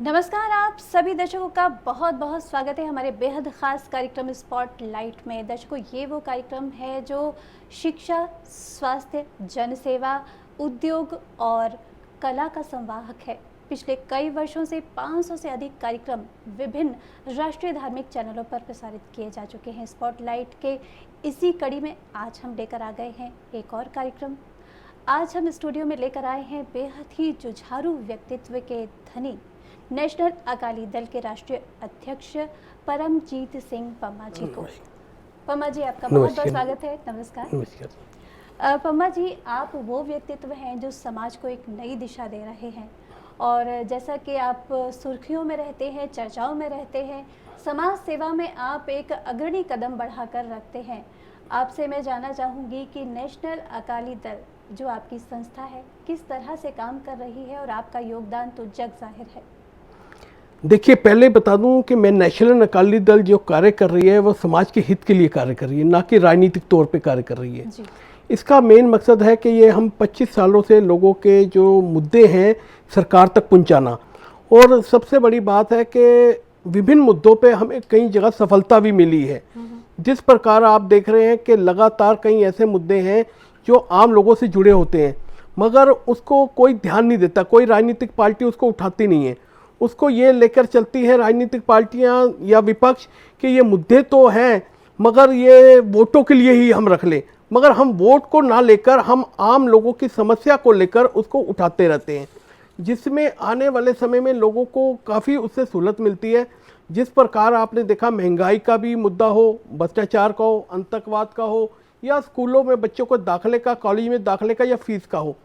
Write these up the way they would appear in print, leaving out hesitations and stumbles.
नमस्कार, आप सभी दर्शकों का बहुत बहुत स्वागत है हमारे बेहद ख़ास कार्यक्रम स्पॉटलाइट में। दर्शकों, ये वो कार्यक्रम है जो शिक्षा, स्वास्थ्य, जनसेवा, उद्योग और कला का संवाहक है। पिछले कई वर्षों से 500 से अधिक कार्यक्रम विभिन्न राष्ट्रीय धार्मिक चैनलों पर प्रसारित किए जा चुके हैं। स्पॉटलाइट के इसी कड़ी में आज हम लेकर आ गए हैं एक और कार्यक्रम। आज हम स्टूडियो में लेकर आए हैं बेहद ही जुझारू व्यक्तित्व के धनी नेशनल अकाली दल के राष्ट्रीय अध्यक्ष परमजीत सिंह पम्मा जी को। पम्मा जी, आपका बहुत बहुत स्वागत है। नमस्कार। नमस्कार। पम्मा जी, आप वो व्यक्तित्व हैं जो समाज को एक नई दिशा दे रहे हैं और जैसा कि आप सुर्खियों में रहते हैं, चर्चाओं में रहते हैं, समाज सेवा में आप एक अग्रणी कदम बढ़ाकर रखते हैं। आपसे मैं जानना चाहूँगी कि नेशनल अकाली दल जो आपकी संस्था है किस तरह से काम कर रही है और आपका योगदान तो जग जाहिर है। देखिए, पहले बता दूं कि मैं नेशनल अकाली दल जो कार्य कर रही है वो समाज के हित के लिए कार्य कर रही है, ना कि राजनीतिक तौर पे कार्य कर रही है। इसका मेन मकसद है कि ये हम 25 सालों से लोगों के जो मुद्दे हैं सरकार तक पहुंचाना, और सबसे बड़ी बात है कि विभिन्न मुद्दों पे हमें कई जगह सफलता भी मिली है। जिस प्रकार आप देख रहे हैं कि लगातार कई ऐसे मुद्दे हैं जो आम लोगों से जुड़े होते हैं, मगर उसको कोई ध्यान नहीं देता, कोई राजनीतिक पार्टी उसको उठाती नहीं है। उसको ये लेकर चलती है राजनीतिक पार्टियां या विपक्ष कि ये मुद्दे तो हैं मगर ये वोटों के लिए ही हम रख लें, मगर हम वोट को ना लेकर हम आम लोगों की समस्या को लेकर उसको उठाते रहते हैं, जिसमें आने वाले समय में लोगों को काफ़ी उससे सहूलत मिलती है। जिस प्रकार आपने देखा, महंगाई का भी मुद्दा हो, भ्रष्टाचार का हो, आतंकवाद का हो, या स्कूलों में बच्चों को दाखिले का, कॉलेज में दाखिले का या फीस का हो,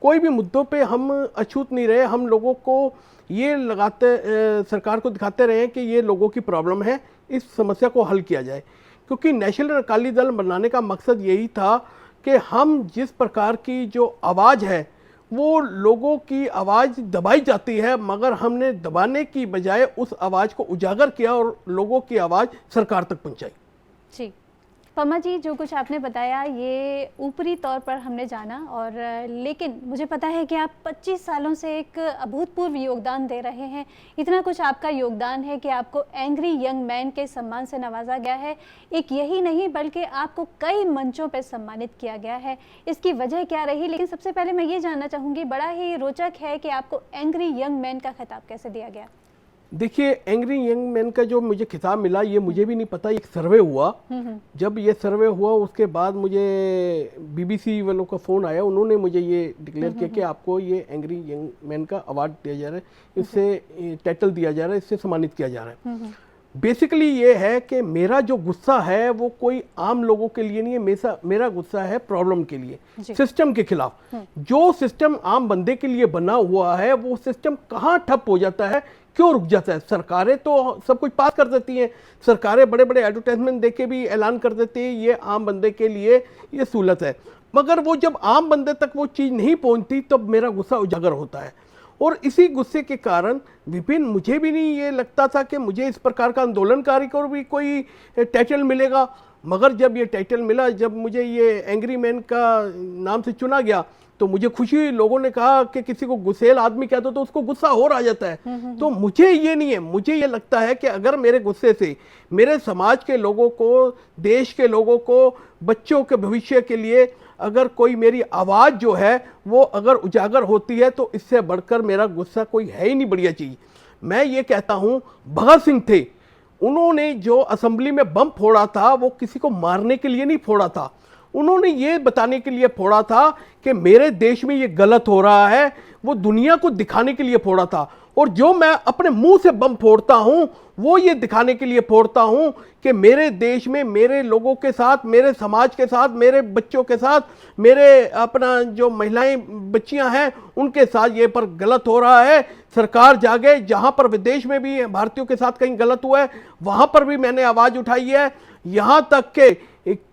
कोई भी मुद्दों पे हम अछूत नहीं रहे। हम लोगों को ये सरकार को दिखाते रहे कि ये लोगों की प्रॉब्लम है, इस समस्या को हल किया जाए। क्योंकि नेशनल अकाली दल बनाने का मकसद यही था कि हम जिस प्रकार की जो आवाज़ है वो लोगों की आवाज़ दबाई जाती है, मगर हमने दबाने की बजाय उस आवाज़ को उजागर किया और लोगों की आवाज़ सरकार तक पहुंचाई। जी पम्मा जी, जो कुछ आपने बताया ये ऊपरी तौर पर हमने जाना, और लेकिन मुझे पता है कि आप 25 सालों से एक अभूतपूर्व योगदान दे रहे हैं। इतना कुछ आपका योगदान है कि आपको एंग्री यंग मैन के सम्मान से नवाजा गया है। एक यही नहीं बल्कि आपको कई मंचों पर सम्मानित किया गया है। इसकी वजह क्या रही? लेकिन सबसे पहले मैं ये जानना चाहूँगी, बड़ा ही रोचक है कि आपको एंग्री यंग मैन का खिताब कैसे दिया गया? देखिए, एंग्री यंग मैन का जो मुझे खिताब मिला ये मुझे भी नहीं पता। एक सर्वे हुआ, जब ये सर्वे हुआ उसके बाद मुझे बीबीसी वालों का फ़ोन आया, उन्होंने मुझे ये डिक्लेयर किया कि आपको ये एंग्री यंग मैन का अवार्ड दिया जा रहा है, इससे टाइटल दिया जा रहा है, इससे सम्मानित किया जा रहा है। बेसिकली ये है कि मेरा जो गुस्सा है वो कोई आम लोगों के लिए नहीं है, मेरा गुस्सा है प्रॉब्लम के लिए, सिस्टम के खिलाफ। जो सिस्टम आम बंदे के लिए बना हुआ है वो सिस्टम कहाँ ठप हो जाता है, क्यों रुक जाता है? सरकारें तो सब कुछ पास कर देती हैं, सरकारें बड़े बड़े एडवर्टाइजमेंट देके भी ऐलान कर देती है ये आम बंदे के लिए ये सहूलत है, मगर वो जब आम बंदे तक वो चीज़ नहीं पहुंचती तब मेरा गुस्सा उजागर होता है। और इसी गुस्से के कारण विभिन्न, मुझे भी नहीं ये लगता था कि मुझे इस प्रकार का आंदोलनकारी को भी कोई टाइटल मिलेगा, मगर जब ये टाइटल मिला, जब मुझे ये एंग्री मैन का नाम से चुना गया तो मुझे खुशी हुई। लोगों ने कहा कि किसी को गुस्सेल आदमी कहते तो उसको गुस्सा और आ जाता है, तो मुझे ये नहीं है। मुझे ये लगता है कि अगर मेरे गुस्से से मेरे समाज के लोगों को, देश के लोगों को, बच्चों के भविष्य के लिए अगर कोई मेरी आवाज़ जो है वो अगर उजागर होती है तो इससे बढ़कर मेरा गुस्सा कोई है ही नहीं बढ़िया चीज़। मैं ये कहता हूँ, भगत सिंह थे, उन्होंने जो असेंबली में बम फोड़ा था वो किसी को मारने के लिए नहीं फोड़ा था, उन्होंने ये बताने के लिए फोड़ा था कि मेरे देश में ये गलत हो रहा है, वो दुनिया को दिखाने के लिए फोड़ा था। और जो मैं अपने मुंह से बम फोड़ता हूं वो ये दिखाने के लिए फोड़ता हूं कि मेरे देश में मेरे लोगों के साथ, मेरे समाज के साथ, मेरे बच्चों के साथ, मेरे अपना जो महिलाएं बच्चियां हैं उनके साथ ये पर गलत हो रहा है। सरकार जागे, जहां पर विदेश में भी भारतीयों के साथ कहीं गलत हुआ है वहां पर भी मैंने आवाज़ उठाई है। यहां तक के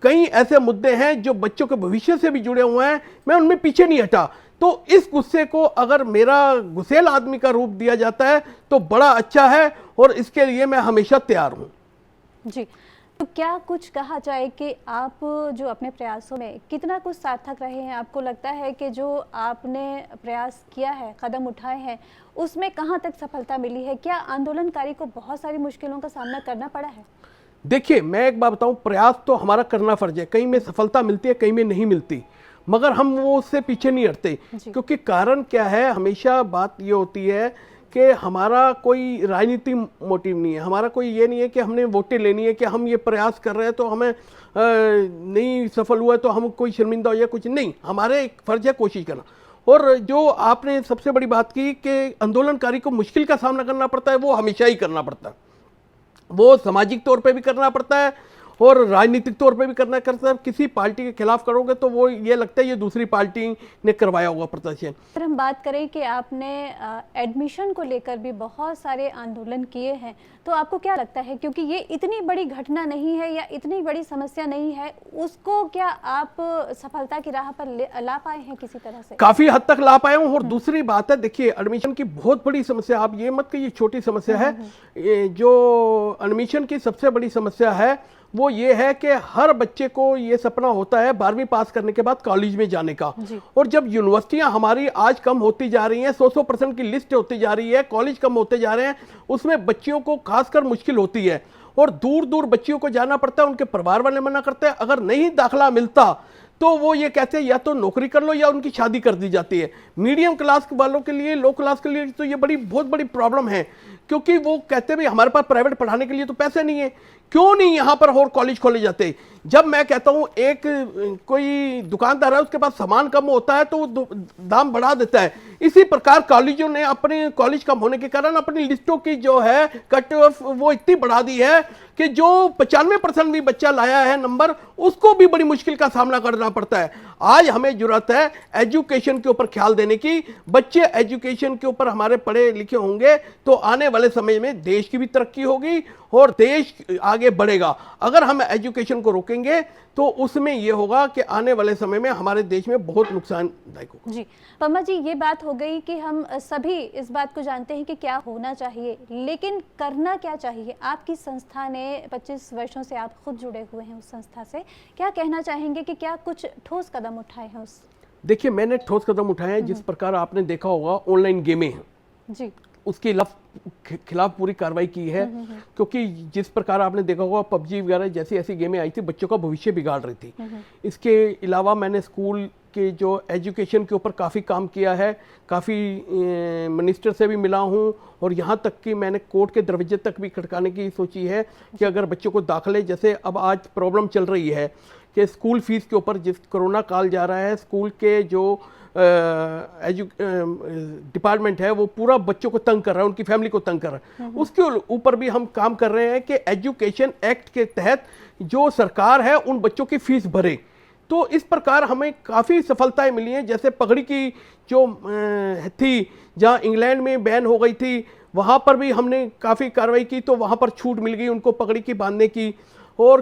कई ऐसे मुद्दे हैं जो बच्चों के भविष्य से भी जुड़े हुए हैं, मैं उनमें पीछे नहीं हटा। तो इस गुस्से को अगर मेरा गुस्सेल आदमी का रूप दिया जाता है तो बड़ा अच्छा है, और इसके लिए मैं हमेशा तैयार हूं। जी, तो क्या कुछ कहा जाए कि आप जो अपने प्रयासों में कितना कुछ सार्थक रहे हैं? आपको लगता है कि जो आपने प्रयास किया है, कदम उठाए हैं, उसमें कहाँ तक सफलता मिली है? क्या आंदोलनकारी को बहुत सारी मुश्किलों का सामना करना पड़ा है? देखिए, मैं एक बात बताऊं, प्रयास तो हमारा करना फर्ज है, कहीं में सफलता मिलती है, कहीं में नहीं मिलती, मगर हम वो उससे पीछे नहीं हटते। क्योंकि कारण क्या है, हमेशा बात ये होती है कि हमारा कोई राजनीति मोटिव नहीं है, हमारा कोई ये नहीं है कि हमने वोटें लेनी है, कि हम ये प्रयास कर रहे हैं तो हमें नहीं सफल हुआ तो हम कोई शर्मिंदा हो या कुछ नहीं। हमारे एक फर्ज है कोशिश करना। और जो आपने सबसे बड़ी बात की कि आंदोलनकारी को मुश्किल का सामना करना पड़ता है, वो हमेशा ही करना पड़ता है। वो सामाजिक तौर पे भी करना पड़ता है और राजनीतिक तौर पे भी करना करता है। किसी पार्टी के खिलाफ करोगे तो वो ये लगता है ये दूसरी पार्टी ने करवाया हुआ प्रदर्शन। अगर हम बात करें कि आपने एडमिशन को लेकर भी बहुत सारे आंदोलन किए हैं, तो आपको क्या लगता है, क्योंकि ये इतनी बड़ी घटना नहीं है या इतनी बड़ी समस्या नहीं है, उसको क्या आप सफलता की राह पर ला पाए हैं किसी तरह से? काफी हद तक ला पाए हूँ। और दूसरी बात है, देखिए एडमिशन की बहुत बड़ी समस्या, आप ये मत कहिए छोटी समस्या है। ये जो एडमिशन की सबसे बड़ी समस्या है वो ये है कि हर बच्चे को ये सपना होता है 12वीं पास करने के बाद कॉलेज में जाने का। और जब यूनिवर्सिटियां हमारी आज कम होती जा रही हैं, 100% की लिस्ट होती जा रही है, कॉलेज कम होते जा रहे हैं, उसमें बच्चियों को खासकर मुश्किल होती है और दूर दूर बच्चियों को जाना पड़ता है। उनके परिवार वाले मना करते हैं, अगर नहीं दाखिला मिलता तो वो ये कहते हैं या तो नौकरी कर लो या उनकी शादी कर दी जाती है। मीडियम क्लास वालों के लिए, लो क्लास के लिए तो ये बहुत बड़ी प्रॉब्लम है, क्योंकि वो कहते हैं हमारे पास प्राइवेट पढ़ाने के लिए तो पैसे नहीं है, क्यों नहीं यहाँ पर और कॉलेज खोले जाते। जब मैं कहता हूँ एक कोई दुकानदार है, उसके पास सामान कम होता है तो वो दाम बढ़ा देता है। इसी प्रकार कॉलेजों ने अपने कॉलेज कम होने के कारण अपनी लिस्टों की जो है कट ऑफ वो इतनी बढ़ा दी है कि जो 95% भी बच्चा लाया है नंबर, उसको भी बड़ी मुश्किल का सामना करना पड़ता है। आज हमें जरूरत है एजुकेशन के ऊपर ख्याल देने की। बच्चे एजुकेशन के ऊपर हमारे पढ़े लिखे होंगे तो आने वाले समय में देश की भी तरक्की होगी और देश आगे बढ़ेगा। अगर हम एजुकेशन को रोकेंगे तो उसमें यह होगा कि आने वाले समय में हमारे देश में बहुत नुकसानदायक होगा। जी पम्मा जी, ये बात हो गई कि हम सभी इस बात को जानते हैं कि क्या होना चाहिए, लेकिन करना क्या चाहिए? आपकी संस्था ने 25 वर्षों से आप खुद जुड़े हुए हैं उस संस्था से, क्या कहना चाहेंगे कि क्या कुछ ठोस कदम उठाए हैं उस? देखिए, मैंने ठोस कदम उठाए हैं। जिस प्रकार आपने देखा होगा ऑनलाइन गेमें हैं जी, उसके खिलाफ पूरी कार्रवाई की है। क्योंकि जिस प्रकार आपने देखा होगा पबजी वगैरह जैसी ऐसी गेमें आई थी, बच्चों का भविष्य बिगाड़ रही थी। इसके अलावा मैंने स्कूल के जो एजुकेशन के ऊपर काफ़ी काम किया है, काफ़ी मिनिस्टर से भी मिला हूँ और यहाँ तक कि मैंने कोर्ट के दरवाजे तक भी खटकाने की सोची है कि अगर बच्चों को दाखिले, जैसे अब आज प्रॉब्लम चल रही है कि स्कूल फीस के ऊपर, जिस कोरोना काल जा रहा है, स्कूल के जो डिपार्टमेंट है वो पूरा बच्चों को तंग कर रहा है, उनकी फैमिली को तंग कर रहा है। उसके ऊपर भी हम काम कर रहे हैं कि एजुकेशन एक्ट के तहत जो सरकार है उन बच्चों की फीस भरे। तो इस प्रकार हमें काफ़ी सफलताएं मिली हैं। जैसे पगड़ी की जो थी, जहां इंग्लैंड में बैन हो गई थी, वहां पर भी हमने काफ़ी कार्रवाई की तो वहां पर छूट मिल गई उनको पगड़ी की बांधने की। और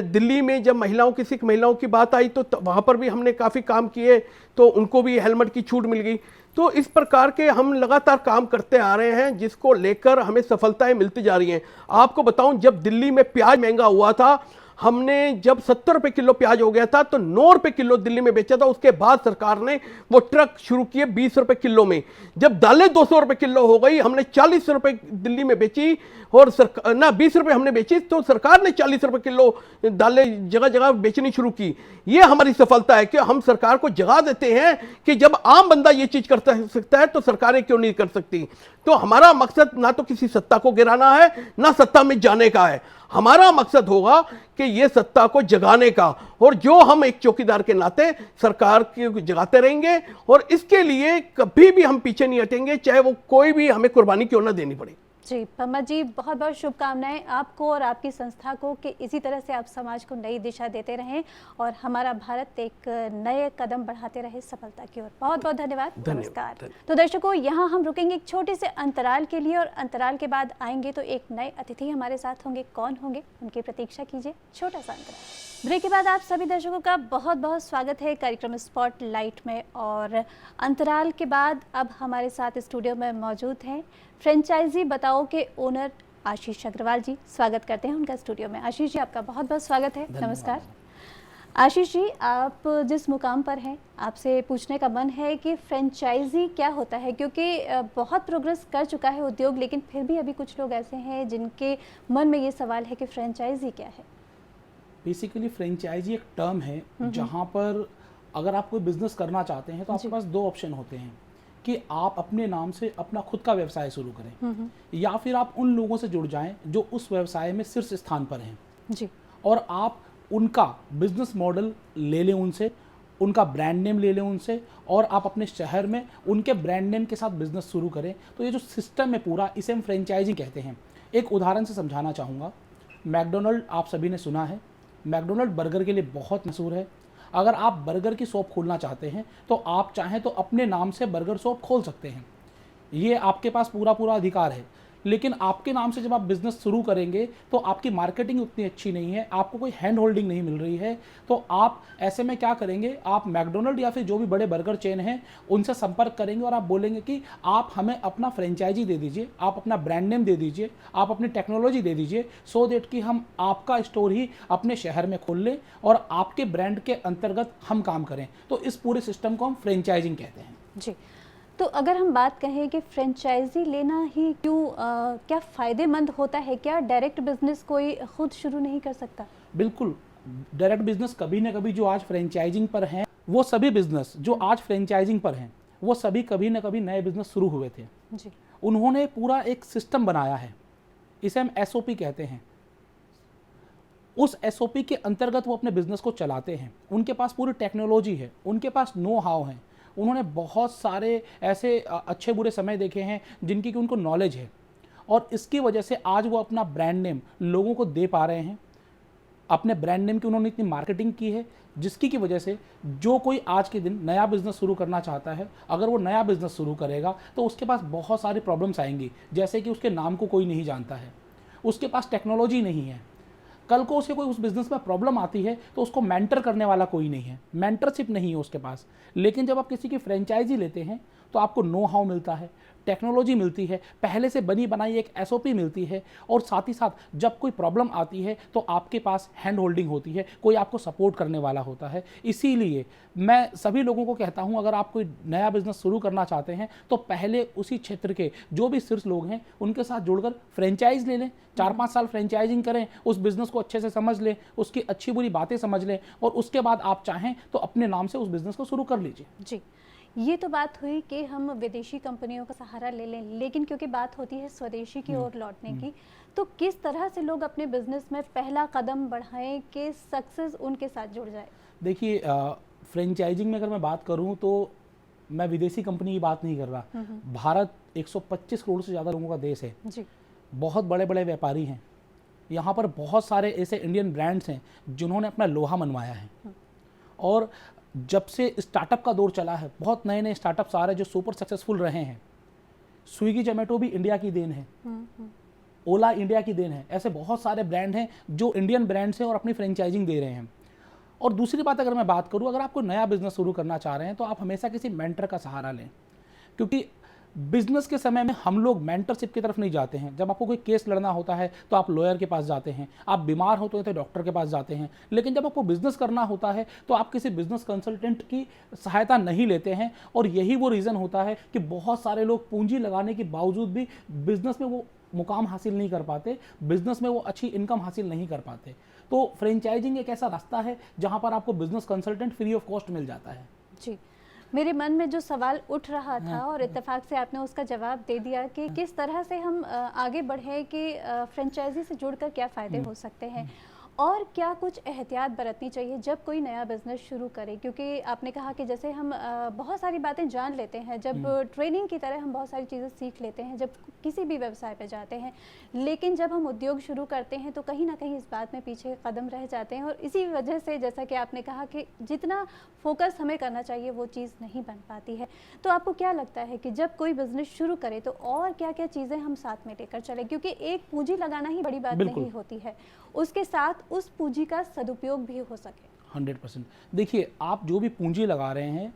दिल्ली में जब सिख महिलाओं की बात आई तो वहाँ पर भी हमने काफ़ी काम किए तो उनको भी हेलमेट की छूट मिल गई। तो इस प्रकार के हम लगातार काम करते आ रहे हैं जिसको लेकर हमें सफलताएं मिलती जा रही हैं। आपको बताऊं, जब दिल्ली में प्याज महंगा हुआ था, हमने जब 70 रुपए किलो प्याज हो गया था तो 9 रुपए किलो दिल्ली में बेचा था। उसके बाद सरकार ने वो ट्रक शुरू किए 20 रुपए किलो में। जब दालें 200 रुपए किलो हो गई, हमने 40 रुपए दिल्ली में बेची और 20 रुपए हमने बेची तो सरकार ने 40 रुपए किलो दालें जगह जगह बेचनी शुरू की। ये हमारी सफलता है कि हम सरकार को जगा देते हैं कि जब आम बंदा ये चीज कर सकता है तो सरकारें क्यों नहीं कर सकती। तो हमारा मकसद ना तो किसी सत्ता को गिराना है ना सत्ता में जाने का है। हमारा मकसद होगा कि ये सत्ता को जगाने का, और जो हम एक चौकीदार के नाते सरकार की जगाते रहेंगे और इसके लिए कभी भी हम पीछे नहीं हटेंगे, चाहे वो कोई भी हमें कुर्बानी क्यों ना देनी पड़े। जी पम्मा जी, बहुत बहुत शुभकामनाएं आपको और आपकी संस्था को कि इसी तरह से आप समाज को नई दिशा देते रहें और हमारा भारत एक नए कदम बढ़ाते रहे सफलता की ओर। बहुत बहुत धन्यवाद। नमस्कार। तो दर्शकों, यहाँ हम रुकेंगे एक छोटे से अंतराल के लिए और अंतराल के बाद आएंगे तो एक नए अतिथि हमारे साथ होंगे। कौन होंगे, उनकी प्रतीक्षा कीजिए। छोटा सा अंतराल। ब्रेक के बाद आप सभी दर्शकों का बहुत बहुत स्वागत है कार्यक्रम स्पॉटलाइट में। और अंतराल के बाद अब हमारे साथ स्टूडियो में मौजूद हैं फ्रेंचाइजी बताओ के ओनर आशीष अग्रवाल जी। स्वागत करते हैं उनका स्टूडियो में। आशीष जी, आपका बहुत बहुत स्वागत है। नमस्कार। आशीष जी, आप जिस मुकाम पर हैं, आपसे पूछने का मन है कि फ्रेंचाइजी क्या होता है, क्योंकि बहुत प्रोग्रेस कर चुका है उद्योग, लेकिन फिर भी अभी कुछ लोग ऐसे हैं जिनके मन में ये सवाल है कि फ्रेंचाइजी क्या है। बेसिकली फ्रेंचाइजी एक टर्म है जहाँ पर अगर आप कोई बिजनेस करना चाहते हैं तो आपके पास दो ऑप्शन होते हैं कि आप अपने नाम से अपना खुद का व्यवसाय शुरू करें या फिर आप उन लोगों से जुड़ जाएं जो उस व्यवसाय में शीर्ष स्थान पर हैं जी। और आप उनका बिजनेस मॉडल ले लें उनसे, उनका ब्रांड नेम ले लें उनसे और आप अपने शहर में उनके ब्रांड नेम के साथ बिजनेस शुरू करें। तो ये जो सिस्टम है पूरा, इसे हम फ्रेंचाइजिंग कहते हैं। एक उदाहरण से समझाना चाहूँगा। मैकडोनल्ड आप सभी ने सुना है, मैकडोनल्ड बर्गर के लिए बहुत मशहूर है। अगर आप बर्गर की शॉप खोलना चाहते हैं तो आप चाहें तो अपने नाम से बर्गर शॉप खोल सकते हैं, ये आपके पास पूरा अधिकार है। लेकिन आपके नाम से जब आप बिज़नेस शुरू करेंगे तो आपकी मार्केटिंग उतनी अच्छी नहीं है, आपको कोई हैंड होल्डिंग नहीं मिल रही है, तो आप ऐसे में क्या करेंगे, आप मैकडोनल्ड या फिर जो भी बड़े बर्गर चेन हैं उनसे संपर्क करेंगे और आप बोलेंगे कि आप हमें अपना फ्रेंचाइजी दे दीजिए, आप अपना ब्रांड नेम दे दीजिए, आप अपनी टेक्नोलॉजी दे दीजिए, सो दैट कि हम आपका स्टोर ही अपने शहर में खोल लें और आपके ब्रांड के अंतर्गत हम काम करें। तो इस पूरे सिस्टम को हम फ्रेंचाइजिंग कहते हैं। जी। तो अगर हम बात कहें कि फ्रेंचाइजी लेना ही क्यों क्या फ़ायदेमंद होता है, क्या डायरेक्ट बिजनेस कोई खुद शुरू नहीं कर सकता? बिल्कुल, डायरेक्ट बिजनेस कभी ना कभी जो आज फ्रेंचाइजिंग पर हैं, वो सभी बिजनेस जो आज फ्रेंचाइजिंग पर हैं वो सभी कभी ना कभी नए बिजनेस शुरू हुए थे जी। उन्होंने पूरा एक सिस्टम बनाया है, इसे हम एसओपी कहते हैं। उस एसओपी के अंतर्गत वो अपने बिजनेस को चलाते हैं। उनके पास पूरी टेक्नोलॉजी है, उनके पास नो हाउ है, उन्होंने बहुत सारे ऐसे अच्छे बुरे समय देखे हैं जिनकी कि उनको नॉलेज है और इसकी वजह से आज वो अपना ब्रांड नेम लोगों को दे पा रहे हैं। अपने ब्रांड नेम की उन्होंने इतनी मार्केटिंग की है जिसकी की वजह से जो कोई आज के दिन नया बिजनेस शुरू करना चाहता है, अगर वो नया बिजनेस शुरू करेगा तो उसके पास बहुत सारी प्रॉब्लम्स आएंगी, जैसे कि उसके नाम को कोई नहीं जानता है, उसके पास टेक्नोलॉजी नहीं है, कल को उसे कोई उस बिजनेस में प्रॉब्लम आती है तो उसको मेंटर करने वाला कोई नहीं है, मेंटरशिप नहीं है उसके पास। लेकिन जब आप किसी की फ्रेंचाइजी लेते हैं तो आपको नो हाउ मिलता है, टेक्नोलॉजी मिलती है, पहले से बनी बनाई एक एसओपी मिलती है और साथ ही साथ जब कोई प्रॉब्लम आती है तो आपके पास हैंड होल्डिंग होती है, कोई आपको सपोर्ट करने वाला होता है। इसीलिए मैं सभी लोगों को कहता हूं, अगर आप कोई नया बिजनेस शुरू करना चाहते हैं तो पहले उसी क्षेत्र के जो भी शीर्ष लोग हैं उनके साथ जुड़कर फ्रेंचाइज ले लें, 4-5 साल फ्रेंचाइजिंग करें, उस बिजनेस को अच्छे से समझ लें, उसकी अच्छी बुरी बातें समझ लें और उसके बाद आप चाहें तो अपने नाम से उस बिजनेस को शुरू कर लीजिए। जी, ये तो बात हुई कि हम विदेशी कंपनियों का सहारा ले लें, लेकिन क्योंकि बात होती है स्वदेशी की ओर लौटने की, तो किस तरह से लोग अपने बिजनेस में पहला कदम बढ़ाएं कि सक्सेस उनके साथ जुड़ जाए? देखिए, फ्रेंचाइजिंग में अगर मैं बात करूं तो मैं विदेशी कंपनी की बात नहीं कर रहा। भारत 125 करोड़ से ज़्यादा लोगों का देश है जी। बहुत बड़े बड़े व्यापारी हैं, यहाँ पर बहुत सारे ऐसे इंडियन ब्रांड्स हैं जिन्होंने अपना लोहा मनवाया है और जब से स्टार्टअप का दौर चला है बहुत नए नए स्टार्टअप्स आ रहे हैं जो सुपर सक्सेसफुल रहे हैं। स्विगी जोमेटो भी इंडिया की देन है, ओला इंडिया की देन है, ऐसे बहुत सारे ब्रांड हैं जो इंडियन ब्रांड्स हैं और अपनी फ्रेंचाइजिंग दे रहे हैं। और दूसरी बात अगर मैं बात करूं, अगर आप कोई नया बिजनेस शुरू करना चाह रहे हैं तो आप हमेशा किसी मेंटर का सहारा लें, क्योंकि बिजनेस के समय में हम लोग मेंटरशिप की तरफ नहीं जाते हैं। जब आपको कोई केस लड़ना होता है तो आप लॉयर के पास जाते हैं, आप बीमार होते हैं तो डॉक्टर के पास जाते हैं, लेकिन जब आपको बिजनेस करना होता है तो आप किसी बिजनेस कंसल्टेंट की सहायता नहीं लेते हैं। और यही वो रीज़न होता है कि बहुत सारे लोग पूंजी लगाने के बावजूद भी बिजनेस में वो मुकाम हासिल नहीं कर पाते, बिजनेस में वो अच्छी इनकम हासिल नहीं कर पाते। तो फ्रेंचाइजिंग एक ऐसा रास्ता है जहाँ पर आपको business consultant free of cost मिल जाता है। जी, मेरे मन में जो सवाल उठ रहा था और इत्तेफाक से आपने उसका जवाब दे दिया कि किस तरह से हम आगे बढ़े कि फ्रेंचाइजी से जुड़कर क्या फ़ायदे हो सकते हैं और क्या कुछ एहतियात बरतनी चाहिए जब कोई नया बिजनेस शुरू करे। क्योंकि आपने कहा कि जैसे हम बहुत सारी बातें जान लेते हैं, जब ट्रेनिंग की तरह हम बहुत सारी चीज़ें सीख लेते हैं जब किसी भी व्यवसाय पे जाते हैं, लेकिन जब हम उद्योग शुरू करते हैं तो कहीं ना कहीं इस बात में पीछे कदम रह जाते हैं और इसी वजह से जैसा कि आपने कहा कि जितना फोकस हमें करना चाहिए वो चीज़ नहीं बन पाती है। तो आपको क्या लगता है कि जब कोई बिजनेस शुरू करे तो और क्या क्या चीज़ें हम साथ में लेकर चलें, क्योंकि एक पूंजी लगाना ही बड़ी बात नहीं होती है, उसके साथ उस पूंजी का सदुपयोग भी हो सके। 100%। देखिए, आप जो भी पूंजी लगा रहे हैं,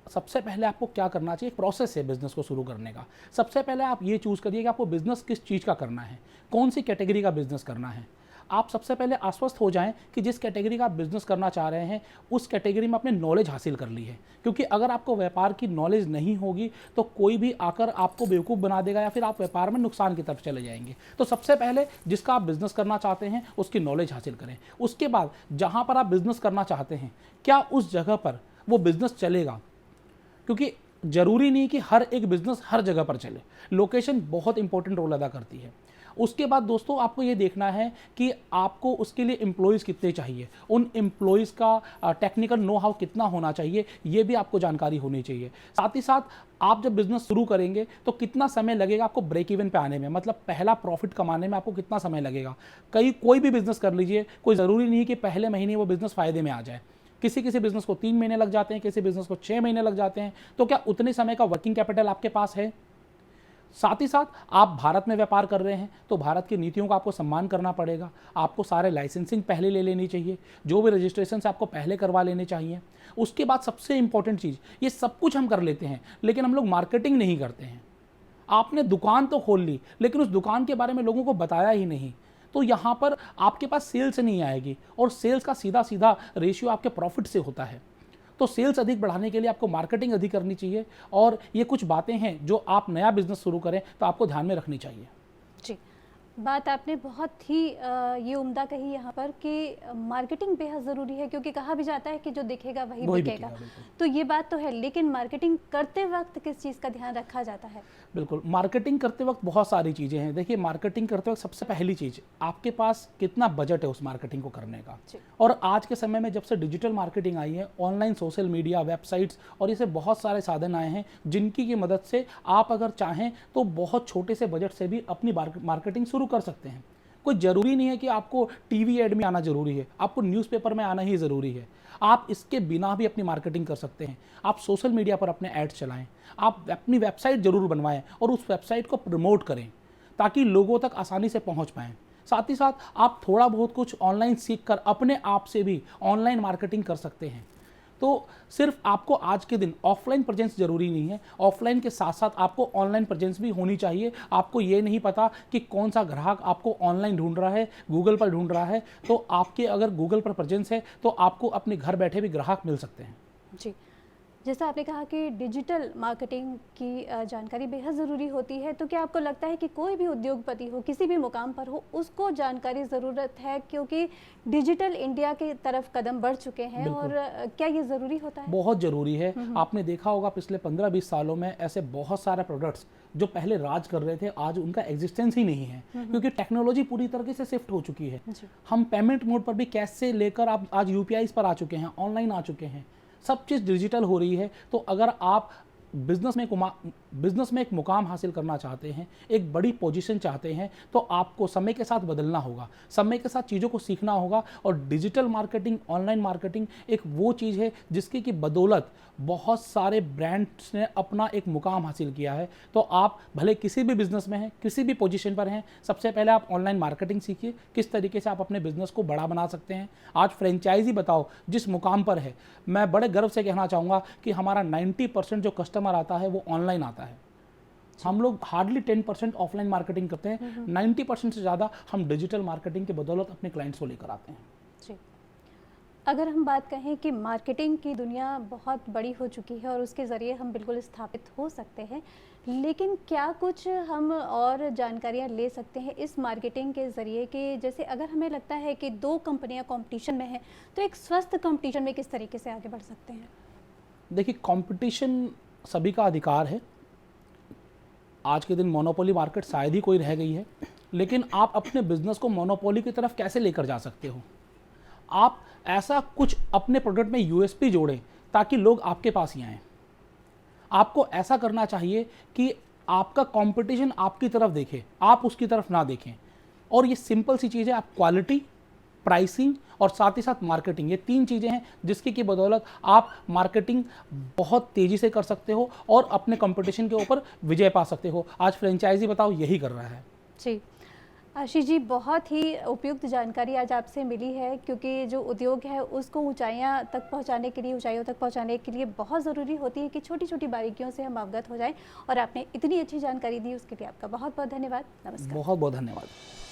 सबसे पहले आपको क्या करना चाहिए, प्रोसेस है बिजनेस को शुरू करने का। सबसे पहले आप ये चूज़ करिए कि आपको बिजनेस किस चीज़ का करना है, कौन सी कैटेगरी का बिजनेस करना है। आप सबसे पहले आश्वस्त हो जाएं कि जिस कैटेगरी का आप बिजनेस करना चाह रहे हैं उस कैटेगरी में आपने नॉलेज हासिल कर ली है, क्योंकि अगर आपको व्यापार की नॉलेज नहीं होगी तो कोई भी आकर आपको बेवकूफ़ बना देगा या फिर आप व्यापार में नुकसान की तरफ चले जाएंगे। तो सबसे पहले जिसका आप बिजनेस करना चाहते हैं उसकी नॉलेज हासिल करें। उसके बाद जहाँ पर आप बिजनेस करना चाहते हैं क्या उस जगह पर वो बिजनेस चलेगा, क्योंकि ज़रूरी नहीं कि हर एक बिजनेस हर जगह पर चले, लोकेशन बहुत इंपॉर्टेंट रोल अदा करती है। उसके बाद दोस्तों आपको ये देखना है कि आपको उसके लिए एम्प्लॉयज़ कितने चाहिए, उन एम्प्लॉयज़ का टेक्निकल नो हाउ कितना होना चाहिए, ये भी आपको जानकारी होनी चाहिए। साथ ही साथ आप जब बिजनेस शुरू करेंगे तो कितना समय लगेगा आपको ब्रेक इवन पे आने में, मतलब पहला प्रॉफिट कमाने में आपको कितना समय लगेगा। कोई भी बिजनेस कर लीजिए, कोई ज़रूरी नहीं कि पहले महीने वो बिजनेस फ़ायदे में आ जाए। किसी बिजनेस को 3 महीने लग जाते हैं, किसी बिजनेस को 6 महीने लग जाते हैं। तो क्या उतने समय का वर्किंग कैपिटल आपके पास है? साथ ही साथ आप भारत में व्यापार कर रहे हैं तो भारत की नीतियों का आपको सम्मान करना पड़ेगा। आपको सारे लाइसेंसिंग पहले ले लेनी चाहिए, जो भी रजिस्ट्रेशन से आपको पहले करवा लेने चाहिए। उसके बाद सबसे इंपॉर्टेंट चीज़, ये सब कुछ हम कर लेते हैं लेकिन हम लोग मार्केटिंग नहीं करते हैं। आपने दुकान तो खोल ली लेकिन उस दुकान के बारे में लोगों को बताया ही नहीं, तो यहाँ पर आपके पास सेल्स नहीं आएगी, और सेल्स का सीधा सीधा रेशियो आपके प्रॉफिट से होता है। तो सेल्स अधिक बढ़ाने के लिए आपको मार्केटिंग अधिक करनी चाहिए, और ये कुछ बातें हैं जो आप नया बिजनेस शुरू करें तो आपको ध्यान में रखनी चाहिए। जी, बात आपने बहुत ही ये उम्दा कही यहाँ पर कि मार्केटिंग बेहद ज़रूरी है, क्योंकि कहा भी जाता है कि जो दिखेगा वही बिकेगा। तो ये बात तो है, लेकिन मार्केटिंग करते वक्त किस चीज़ का ध्यान रखा जाता है? बिल्कुल, मार्केटिंग करते वक्त बहुत सारी चीज़ें हैं। देखिए, मार्केटिंग करते वक्त सबसे पहली चीज़, आपके पास कितना बजट है उस मार्केटिंग को करने का। और आज के समय में जब से डिजिटल मार्केटिंग आई है, ऑनलाइन सोशल मीडिया, वेबसाइट्स और ऐसे बहुत सारे साधन आए हैं जिनकी की मदद से आप अगर चाहें तो बहुत छोटे से बजट से भी अपनी मार्केटिंग शुरू कर सकते हैं। कोई ज़रूरी नहीं है कि आपको टीवी एड में आना ज़रूरी है, आपको न्यूज़पेपर में आना ही ज़रूरी है। आप इसके बिना भी अपनी मार्केटिंग कर सकते हैं। आप सोशल मीडिया पर अपने ऐड चलाएं, आप अपनी वेबसाइट ज़रूर बनवाएं और उस वेबसाइट को प्रमोट करें ताकि लोगों तक आसानी से पहुंच पाएं। साथ ही साथ आप थोड़ा बहुत कुछ ऑनलाइन सीख कर अपने आप से भी ऑनलाइन मार्केटिंग कर सकते हैं। तो सिर्फ आपको आज के दिन ऑफलाइन प्रेजेंस जरूरी नहीं है, ऑफलाइन के साथ साथ आपको ऑनलाइन प्रेजेंस भी होनी चाहिए। आपको ये नहीं पता कि कौन सा ग्राहक आपको ऑनलाइन ढूंढ रहा है, गूगल पर ढूंढ रहा है, तो आपके अगर गूगल पर प्रेजेंस है तो आपको अपने घर बैठे भी ग्राहक मिल सकते हैं। जी, जैसा आपने कहा कि डिजिटल मार्केटिंग की जानकारी बेहद ज़रूरी होती है, तो क्या आपको लगता है कि कोई भी उद्योगपति हो, किसी भी मुकाम पर हो, उसको जानकारी ज़रूरत है, क्योंकि डिजिटल इंडिया की तरफ कदम बढ़ चुके हैं, और क्या ये ज़रूरी होता है? बहुत ज़रूरी है। आपने देखा होगा पिछले 15-20 सालों में ऐसे बहुत सारे प्रोडक्ट्स जो पहले राज कर रहे थे आज उनका एग्जिस्टेंस ही नहीं है, क्योंकि टेक्नोलॉजी पूरी तरीके से शिफ्ट हो चुकी है। हम पेमेंट मोड पर भी कैश से लेकर आप आज यूपीआई पर आ चुके हैं, ऑनलाइन आ चुके हैं, सब चीज़ डिजिटल हो रही है। तो अगर आप बिजनेस में एक मुकाम हासिल करना चाहते हैं, एक बड़ी पोजीशन चाहते हैं, तो आपको समय के साथ बदलना होगा, समय के साथ चीज़ों को सीखना होगा। और डिजिटल मार्केटिंग, ऑनलाइन मार्केटिंग एक वो चीज़ है जिसकी की बदौलत बहुत सारे ब्रांड्स ने अपना एक मुकाम हासिल किया है। तो आप भले किसी भी बिजनेस में हैं, किसी भी पोजीशन पर हैं, सबसे पहले आप ऑनलाइन मार्केटिंग सीखिए, किस तरीके से आप अपने बिजनेस को बड़ा बना सकते हैं। आज फ्रेंचाइजी बताओ जिस मुकाम पर है, मैं बड़े गर्व से कहना चाहूँगा कि हमारा 90% जो कस्टमर आता है वो ऑनलाइन आता है। हम लोग हार्डली 10% ऑफलाइन मार्केटिंग करते हैं, 90% से ज़्यादा हम डिजिटल मार्केटिंग के बदौलत अपने क्लाइंट्स को लेकर आते हैं। जी, अगर हम बात कहें कि मार्केटिंग की दुनिया बहुत बड़ी हो चुकी है और उसके ज़रिए हम बिल्कुल स्थापित हो सकते हैं, लेकिन क्या कुछ हम और जानकारियाँ ले सकते हैं इस मार्केटिंग के ज़रिए कि जैसे अगर हमें लगता है कि 2 कंपनियाँ कंपटीशन में हैं, तो एक स्वस्थ कंपटीशन में किस तरीके से आगे बढ़ सकते हैं? देखिए, कंपटीशन सभी का अधिकार है। आज के दिन मोनोपोली मार्केट शायद ही कोई रह गई है, लेकिन आप अपने बिजनेस को मोनोपोली की तरफ कैसे लेकर जा सकते हो? आप ऐसा कुछ अपने प्रोडक्ट में यूएसपी जोड़ें ताकि लोग आपके पास ही आएँ। आपको ऐसा करना चाहिए कि आपका कंपटीशन आपकी तरफ देखे, आप उसकी तरफ ना देखें। और ये सिंपल सी चीज़ है, आप क्वालिटी, प्राइसिंग और साथ ही साथ मार्केटिंग, ये 3 चीज़ें हैं जिसकी की बदौलत आप मार्केटिंग बहुत तेज़ी से कर सकते हो और अपने कंपटीशन के ऊपर विजय पा सकते हो। आज फ्रेंचाइजी बताओ यही कर रहा है। जी, आशीष जी, बहुत ही उपयुक्त जानकारी आज आपसे मिली है, क्योंकि जो उद्योग है उसको ऊंचाइयों तक पहुंचाने के लिए बहुत ज़रूरी होती है कि छोटी छोटी बारीकियों से हम अवगत हो जाएं, और आपने इतनी अच्छी जानकारी दी उसके लिए आपका बहुत बहुत धन्यवाद। नमस्कार। बहुत बहुत धन्यवाद।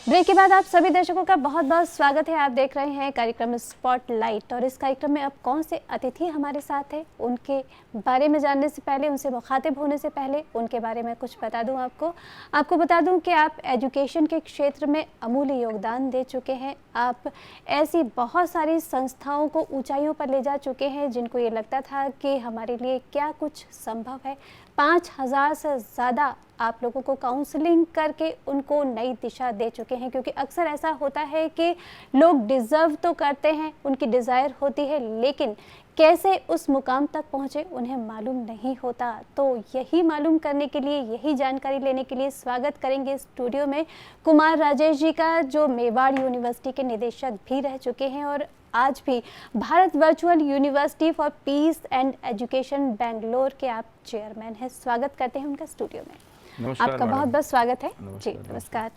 ब्रेक के बाद आप सभी दर्शकों का बहुत बहुत स्वागत है। आप देख रहे हैं कार्यक्रम स्पॉटलाइट और इस कार्यक्रम में अब कौन से अतिथि हमारे साथ हैं उनके बारे में जानने से पहले, उनसे मुखातिब होने से पहले उनके बारे में कुछ बता दूं आपको बता दूं कि आप एजुकेशन के क्षेत्र में अमूल्य योगदान दे चुके हैं। आप ऐसी बहुत सारी संस्थाओं को ऊंचाइयों पर ले जा चुके हैं जिनको ये लगता था कि हमारे लिए क्या कुछ संभव है। 5000 से ज़्यादा आप लोगों को काउंसलिंग करके उनको नई दिशा दे चुके हैं, क्योंकि अक्सर ऐसा होता है कि लोग डिज़र्व तो करते हैं, उनकी डिज़ायर होती है, लेकिन कैसे उस मुकाम तक पहुँचे उन्हें मालूम नहीं होता। तो यही मालूम करने के लिए, यही जानकारी लेने के लिए स्वागत करेंगे स्टूडियो में कुमार राजेश जी का, जो मेवाड़ यूनिवर्सिटी के निदेशक भी रह चुके हैं और आज भी Bharat virtual university for piece and education Bangalore के आप चेयरमैन हैं। स्वागत करते हैं उनका स्टूडियो में। आपका बहुत बहुत स्वागत है जी। नमस्कार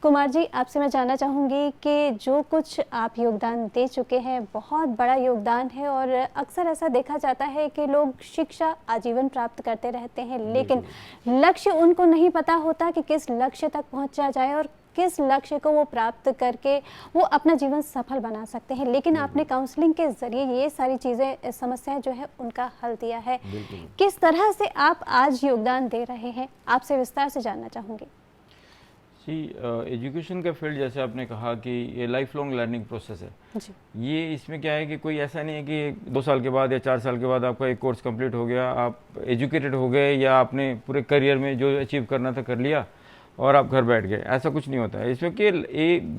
कुमार जी, आपसे मैं जानना चाहूँगी कि जो कुछ आप योगदान दे चुके हैं बहुत बड़ा योगदान है और अक्सर ऐसा देखा जाता है कि लोग शिक्षा आजीवन प्राप्त करते रहते हैं, लेकिन लक्ष्य उनको नहीं पता होता कि किस लक्ष्य तक पहुँचा जाए और किस लक्ष्य को वो प्राप्त करके वो अपना जीवन सफल बना सकते हैं। लेकिन आपने काउंसलिंग के ज़रिए ये सारी चीज़ें, समस्याएं जो है उनका हल दिया है। किस तरह से आप आज योगदान दे रहे हैं, आपसे विस्तार से जानना चाहूँगी। जी, एजुकेशन का फील्ड जैसे आपने कहा कि ये लाइफ लॉन्ग लर्निंग प्रोसेस है जी। ये इसमें क्या है कि कोई ऐसा नहीं है कि 2 साल के बाद या 4 साल के बाद आपका एक कोर्स कंप्लीट हो गया, आप एजुकेटेड हो गए या आपने पूरे करियर में जो अचीव करना था कर लिया और आप घर बैठ गए। ऐसा कुछ नहीं होता है इसमें कि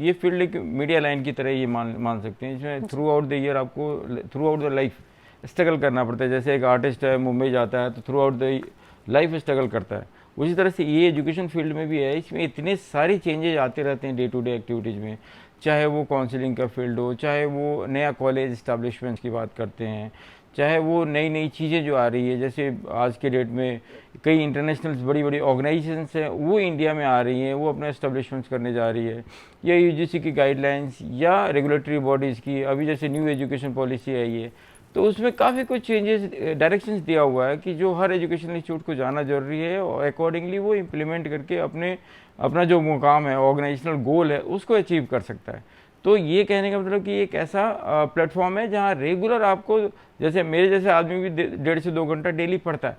ये फील्ड एक मीडिया लाइन की तरह ये मान सकते हैं। इसमें थ्रू आउट द ईयर आपको through out the life struggle करना पड़ता है। जैसे एक आर्टिस्ट है, मुंबई जाता है तो through out the life struggle करता है, उसी तरह से ये एजुकेशन फील्ड में भी है। इसमें इतने सारी चेंजेज आते रहते हैं डे टू डे एक्टिविटीज़ में, चाहे वो काउंसलिंग का फील्ड हो, चाहे वो नया कॉलेज इस्टेब्लिशमेंट्स की बात करते हैं, चाहे वो नई नई चीज़ें जो आ रही है। जैसे आज के डेट में कई इंटरनेशनल बड़ी बड़ी ऑर्गेनाइजेशंस हैं वो इंडिया में आ रही हैं, वो अपने एस्टेब्लिशमेंट्स करने जा रही है, या यूजीसी की गाइडलाइंस या रेगुलेटरी बॉडीज़ की अभी जैसे न्यू एजुकेशन पॉलिसी आई है, तो उसमें काफ़ी कुछ चेंजेस डायरेक्शंस दिया हुआ है कि जो हर एजुकेशन इंस्टीट्यूट को जाना जरूरी है और अकॉर्डिंगली वो इम्प्लीमेंट करके अपना जो मुकाम है, ऑर्गेनाइजेशनल गोल है, उसको अचीव कर सकता है। तो ये कहने का मतलब कि एक ऐसा प्लेटफॉर्म है जहाँ रेगुलर आपको, जैसे मेरे जैसे आदमी भी 1.5 से 2 घंटा डेली पढ़ता है,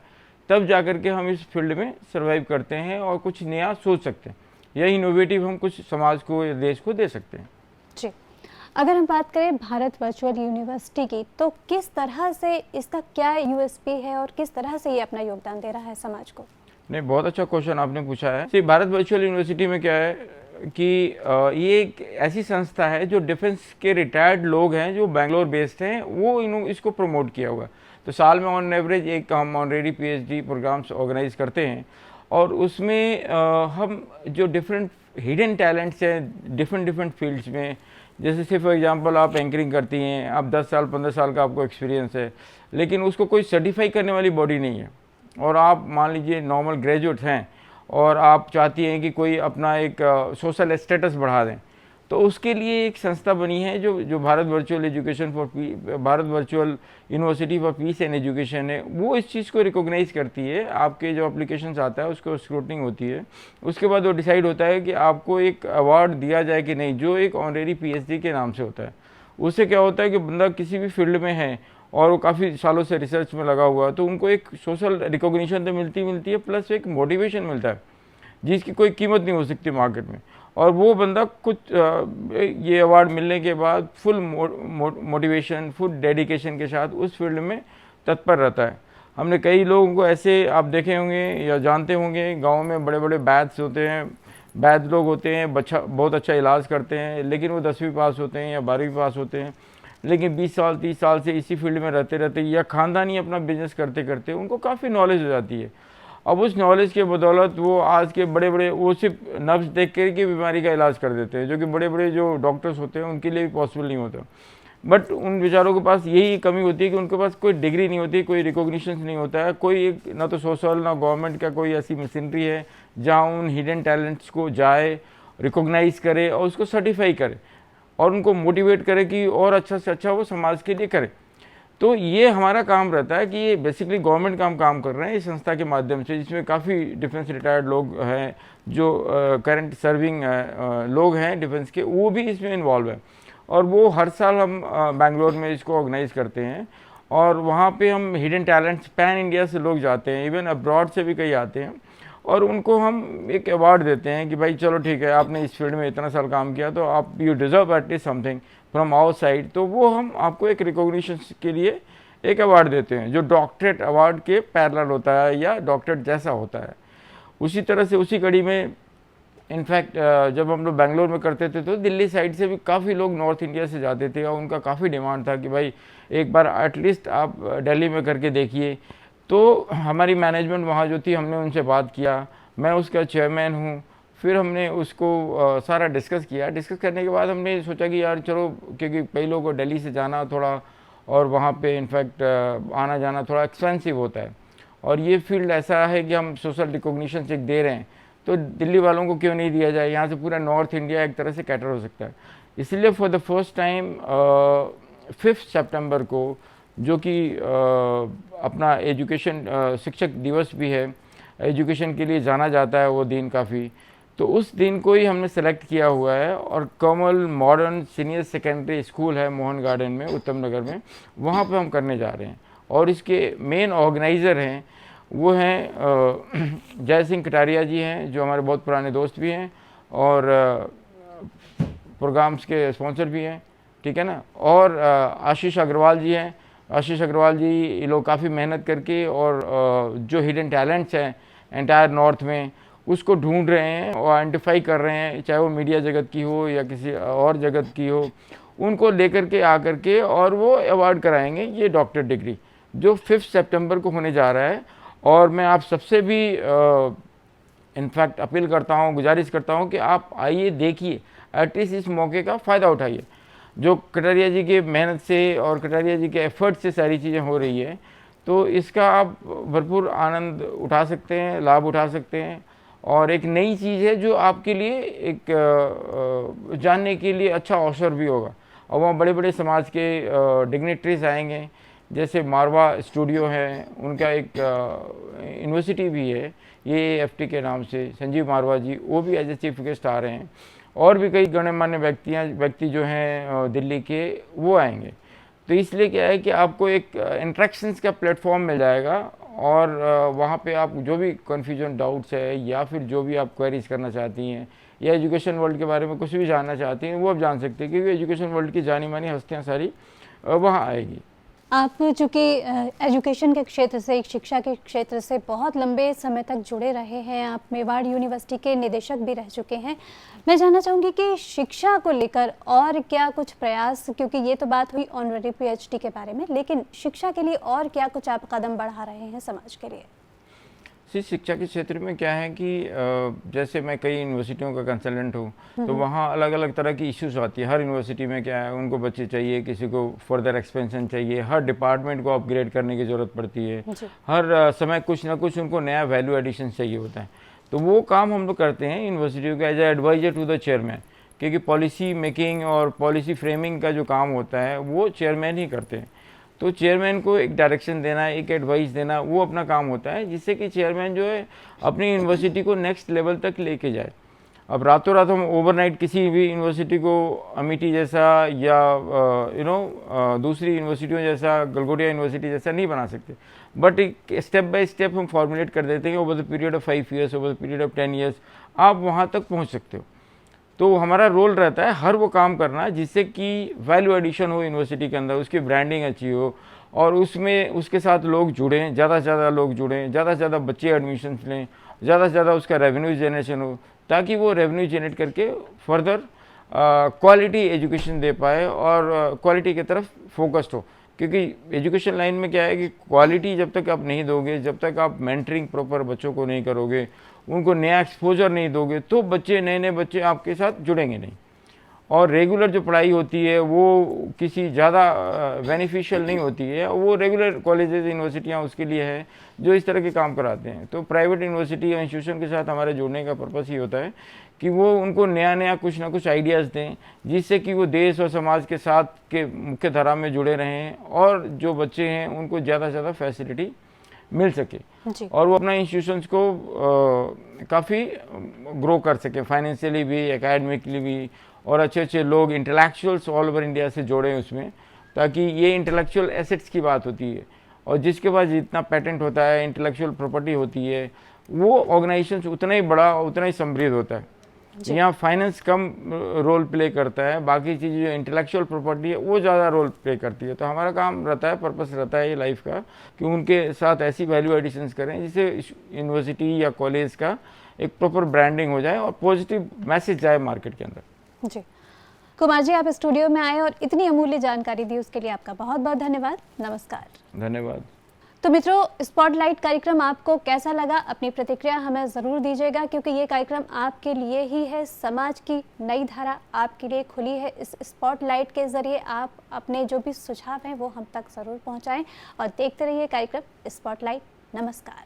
तब जा कर के हम इस फील्ड में सर्वाइव करते हैं और कुछ नया सोच सकते हैं या इनोवेटिव हम कुछ समाज को या देश को दे सकते हैं जी। अगर हम बात करें भारत वर्चुअल यूनिवर्सिटी की, तो किस तरह से इसका क्या यूएसपी है और किस तरह से ये अपना योगदान दे रहा है समाज को? नहीं, बहुत अच्छा क्वेश्चन आपने पूछा है। भारत वर्चुअल यूनिवर्सिटी में क्या है कि ये एक ऐसी संस्था है जो डिफेंस के रिटायर्ड लोग हैं जो बेंगलोर बेस्ड हैं, वो इसको प्रमोट किया हुआ है। तो साल में ऑन एवरेज एक हम ऑनरेडी पीएचडी प्रोग्राम्स ऑर्गेनाइज करते हैं और उसमें हम जो डिफरेंट हिडन टैलेंट्स हैं डिफरेंट फील्ड्स में, जैसे सिर्फ फॉर एग्जांपल आप एंकरिंग करती हैं, आप 10 साल 15 साल का आपको एक्सपीरियंस है, लेकिन उसको कोई सर्टिफाई करने वाली बॉडी नहीं है और आप मान लीजिए नॉर्मल ग्रेजुएट हैं और आप चाहती हैं कि कोई अपना एक सोशल स्टेटस बढ़ा दें, तो उसके लिए एक संस्था बनी है जो Bharat virtual university for piece and education है। वो इस चीज़ को रिकॉग्नाइज करती है। आपके जो एप्लीकेशंस आता है उसको स्क्रूटनिंग होती है, उसके बाद वो डिसाइड होता है कि आपको एक अवार्ड दिया जाए कि नहीं, जो एक ऑनरेरी पीएचडी के नाम से होता है। उससे क्या होता है कि बंदा किसी भी फील्ड में है और वो काफ़ी सालों से रिसर्च में लगा हुआ है, तो उनको एक सोशल रिकॉग्निशन तो मिलती है, प्लस एक मोटिवेशन मिलता है जिसकी कोई कीमत नहीं हो सकती मार्केट में। और वो बंदा कुछ ये अवार्ड मिलने के बाद फुल मोटिवेशन, फुल डेडिकेशन के साथ उस फील्ड में तत्पर रहता है। हमने कई लोगों को ऐसे आप देखे होंगे या जानते होंगे, गांव में बड़े बड़े वैद्य होते हैं, वैद्य लोग होते हैं, बहुत अच्छा इलाज करते हैं, लेकिन वो 10वीं पास होते हैं या 12वीं पास होते हैं, लेकिन 20 साल 30 साल से इसी फील्ड में रहते या खानदानी अपना बिजनेस करते उनको काफ़ी नॉलेज हो जाती है। अब उस नॉलेज के बदौलत वो आज के बड़े वो सिर्फ नब्ज देख कर के बीमारी का इलाज कर देते हैं, जो कि बड़े जो डॉक्टर्स होते हैं उनके लिए भी पॉसिबल नहीं होता। बट उन बेचारों के पास यही कमी होती है कि उनके पास कोई डिग्री नहीं होती, कोई रिकॉग्निशन नहीं होता है, कोई एक ना तो सोशल ना गवर्नमेंट का कोई ऐसी मशीनरी है जहाँ उन हिडन टैलेंट्स को जाए, रिकॉग्नाइज करे और उसको सर्टिफाई करे और उनको मोटिवेट करे कि और अच्छा से अच्छा वो समाज के लिए करे। तो ये हमारा काम रहता है कि ये बेसिकली गवर्नमेंट का हम काम कर रहे हैं इस संस्था के माध्यम से, जिसमें काफ़ी डिफेंस रिटायर्ड लोग हैं, जो करंट सर्विंग लोग हैं डिफेंस के, वो भी इसमें इन्वॉल्व है। और वो हर साल हम बेंगलोर में इसको ऑर्गेनाइज करते हैं, और वहाँ पे हम हिडन टैलेंट्स पैन इंडिया से लोग जाते हैं, इवन अब्रॉड से भी कई आते हैं, और उनको हम एक अवार्ड देते हैं कि भाई चलो ठीक है, आपने इस फील्ड में इतना साल काम किया, तो आप you deserve at least something from our side. तो वो हम आपको एक रिकॉग्निशन के लिए एक अवार्ड देते हैं, जो डॉक्टरेट अवार्ड के पैरेलल होता है या डॉक्टरेट जैसा होता है। उसी तरह से उसी कड़ी में इनफैक्ट जब हम लोग बेंगलोर में करते थे, तो दिल्ली साइड से भी काफ़ी लोग नॉर्थ इंडिया से जाते थे, और उनका काफ़ी डिमांड था कि भाई एक बार एटलीस्ट आप दिल्ली में करके देखिए। तो हमारी मैनेजमेंट वहाँ जो थी, हमने उनसे बात किया, मैं उसका चेयरमैन हूँ। फिर हमने उसको सारा डिस्कस किया। डिस्कस करने के बाद हमने सोचा कि यार चलो, क्योंकि कई लोगों को दिल्ली से जाना थोड़ा, और वहाँ पे इनफैक्ट आना जाना थोड़ा एक्सपेंसिव होता है, और ये फील्ड ऐसा है कि हम सोशल रिकॉग्निशन चेक दे रहे हैं, तो दिल्ली वालों को क्यों नहीं दिया जाए, यहाँ से पूरा नॉर्थ इंडिया एक तरह से कैटर हो सकता है। इसलिए फॉर द फर्स्ट टाइम 5 सितंबर को, जो कि अपना एजुकेशन शिक्षक दिवस भी है, एजुकेशन के लिए जाना जाता है वो दिन काफ़ी, तो उस दिन को ही हमने सेलेक्ट किया हुआ है। और कमल मॉडर्न सीनियर सेकेंडरी स्कूल है मोहन गार्डन में, उत्तम नगर में, वहाँ पे हम करने जा रहे हैं। और इसके मेन ऑर्गेनाइज़र हैं वो हैं जय सिंह कटारिया जी हैं, जो हमारे बहुत पुराने दोस्त भी हैं, और प्रोग्राम्स के स्पॉन्सर भी हैं, ठीक है ना। और आशीष अग्रवाल जी हैं। आशीष अग्रवाल जी, ये लोग काफ़ी मेहनत करके, और जो हिडन टैलेंट्स हैं एंटायर नॉर्थ में, उसको ढूंढ रहे हैं और आइडेंटिफाई कर रहे हैं, चाहे वो मीडिया जगत की हो या किसी और जगत की हो, उनको लेकर के आकर के, और वो अवार्ड कराएंगे ये डॉक्टर डिग्री, जो 5 सितंबर को होने जा रहा है। और मैं आप सबसे भी इनफैक्ट अपील करता हूँ, गुजारिश करता हूँ कि आप आइए, देखिए, एटलीस्ट इस मौके का फ़ायदा उठाइए। जो कटारिया जी के मेहनत से और कटारिया जी के एफर्ट से सारी चीज़ें हो रही है, तो इसका आप भरपूर आनंद उठा सकते हैं, लाभ उठा सकते हैं। और एक नई चीज़ है जो आपके लिए एक जानने के लिए अच्छा अवसर भी होगा। और वहाँ बड़े बड़े समाज के डिग्नेटरीज आएंगे, जैसे मारवा स्टूडियो है, उनका एक यूनिवर्सिटी भी है AAFT के नाम से, संजीव मारवा जी, वो भी एज ए चीफ गेस्ट आ रहे हैं। और भी कई गणमान्य व्यक्ति जो हैं दिल्ली के, वो आएंगे। तो इसलिए क्या है कि आपको एक इंट्रैक्शंस का प्लेटफॉर्म मिल जाएगा, और वहाँ पे आप जो भी कन्फ्यूजन, डाउट्स है, या फिर जो भी आप क्वेरीज करना चाहती हैं, या एजुकेशन वर्ल्ड के बारे में कुछ भी जानना चाहती हैं, वो आप जान सकते हैं, क्योंकि एजुकेशन वर्ल्ड की जानी मानी हस्तियाँ सारी वहाँ आएगी। आप चूँकि एजुकेशन के क्षेत्र से, शिक्षा के क्षेत्र से बहुत लंबे समय तक जुड़े रहे हैं, आप मेवाड़ यूनिवर्सिटी के निदेशक भी रह चुके हैं। मैं जानना चाहूँगी कि शिक्षा को लेकर और क्या कुछ प्रयास, क्योंकि ये तो बात हुई ऑनररी PhD के बारे में, लेकिन शिक्षा के लिए और क्या कुछ आप कदम बढ़ा रहे हैं समाज के लिए? शिक्षा के क्षेत्र में क्या है कि जैसे मैं कई यूनिवर्सिटियों का कंसल्टेंट हूँ, तो वहाँ अलग अलग तरह की इश्यूज आती है। हर यूनिवर्सिटी में क्या है, उनको बच्चे चाहिए, किसी को फर्दर एक्सपेंशन चाहिए, हर डिपार्टमेंट को अपग्रेड करने की ज़रूरत पड़ती है, हर समय कुछ ना कुछ उनको नया वैल्यू एडिशन चाहिए होता है। तो वो काम हम लोग करते हैं यूनिवर्सिटियों का as a adviser to the chairman, क्योंकि पॉलिसी मेकिंग और पॉलिसी फ्रेमिंग का जो काम होता है वो चेयरमैन ही करते हैं। तो चेयरमैन को एक डायरेक्शन देना, एक एडवाइस देना, वो अपना काम होता है, जिससे कि चेयरमैन जो है अपनी यूनिवर्सिटी को नेक्स्ट लेवल तक लेके जाए। अब रातों रात हम ओवरनाइट किसी भी यूनिवर्सिटी को अमेठी जैसा या दूसरी यूनिवर्सिटियों जैसा, गलगोटिया यूनिवर्सिटी जैसा नहीं बना सकते, बट एक स्टेप बाय स्टेप हम फॉर्मुलेट कर देते हैं। Over the period of 5 years, over the period of 10 years आप वहाँ तक पहुँच सकते हो। तो हमारा रोल रहता है हर वो काम करना जिससे कि वैल्यू एडिशन हो यूनिवर्सिटी के अंदर, उसकी ब्रांडिंग अच्छी हो, और उसमें उसके साथ लोग जुड़ें, ज़्यादा से ज़्यादा लोग जुड़ें, ज़्यादा से ज़्यादा बच्चे एडमिशन लें, ज़्यादा से ज़्यादा उसका रेवेन्यू जनरेशन हो, ताकि वो रेवेन्यू जनरेट करके फर्दर क्वालिटी एजुकेशन दे पाए और क्वालिटी की तरफ फोकस्ड हो। क्योंकि एजुकेशन लाइन में क्या है कि क्वालिटी जब तक आप नहीं दोगे, जब तक आप मेंटरिंग प्रॉपर बच्चों को नहीं करोगे, उनको नया एक्सपोजर नहीं दोगे, तो बच्चे, नए नए बच्चे आपके साथ जुड़ेंगे नहीं। और रेगुलर जो पढ़ाई होती है वो किसी ज़्यादा बेनिफिशियल नहीं होती है। वो रेगुलर कॉलेजेस यूनिवर्सिटियाँ उसके लिए है जो इस तरह के काम कराते हैं। तो प्राइवेट यूनिवर्सिटी या इंस्टीट्यूशन के साथ हमारे जुड़ने का पर्पस ही होता है कि वो उनको नया नया कुछ ना कुछ आइडियाज़ दें, जिससे कि वो देश और समाज के साथ के मुख्य धारा में जुड़े रहें और जो बच्चे हैं उनको ज़्यादा से ज़्यादा फैसिलिटी मिल सके जी। और वो अपना इंस्टीट्यूशंस को काफ़ी ग्रो कर सके, फाइनेंशियली भी, एकेडमिकली भी, और अच्छे अच्छे लोग इंटेलेक्चुअल्स ऑल ओवर इंडिया से जोड़ें उसमें, ताकि ये इंटेलेक्चुअल एसेट्स की बात होती है और जिसके पास जितना पेटेंट होता है, इंटेलेक्चुअल प्रॉपर्टी होती है, वो ऑर्गेनाइजेशन उतना ही बड़ा, उतना ही समृद्ध होता है। यहाँ फाइनेंस कम रोल प्ले करता है, बाकी चीज़ें जो इंटेलेक्चुअल प्रॉपर्टी है वो ज़्यादा रोल प्ले करती है। तो हमारा काम रहता है, पर्पस रहता है ये लाइफ का कि उनके साथ ऐसी वैल्यू एडिशंस करें जिससे यूनिवर्सिटी या कॉलेज का एक प्रॉपर ब्रांडिंग हो जाए और पॉजिटिव मैसेज जाए मार्केट के अंदर। जी कुमार जी, आप स्टूडियो में आए और इतनी अमूल्य जानकारी दी उसके लिए आपका बहुत बहुत धन्यवाद। नमस्कार। धन्यवाद। तो मित्रों, स्पॉटलाइट कार्यक्रम आपको कैसा लगा? अपनी प्रतिक्रिया हमें ज़रूर दीजिएगा, क्योंकि ये कार्यक्रम आपके लिए ही है। समाज की नई धारा आपके लिए खुली है। इस स्पॉटलाइट के ज़रिए आप अपने जो भी सुझाव हैं वो हम तक ज़रूर पहुंचाएं और देखते रहिए कार्यक्रम स्पॉटलाइट। नमस्कार।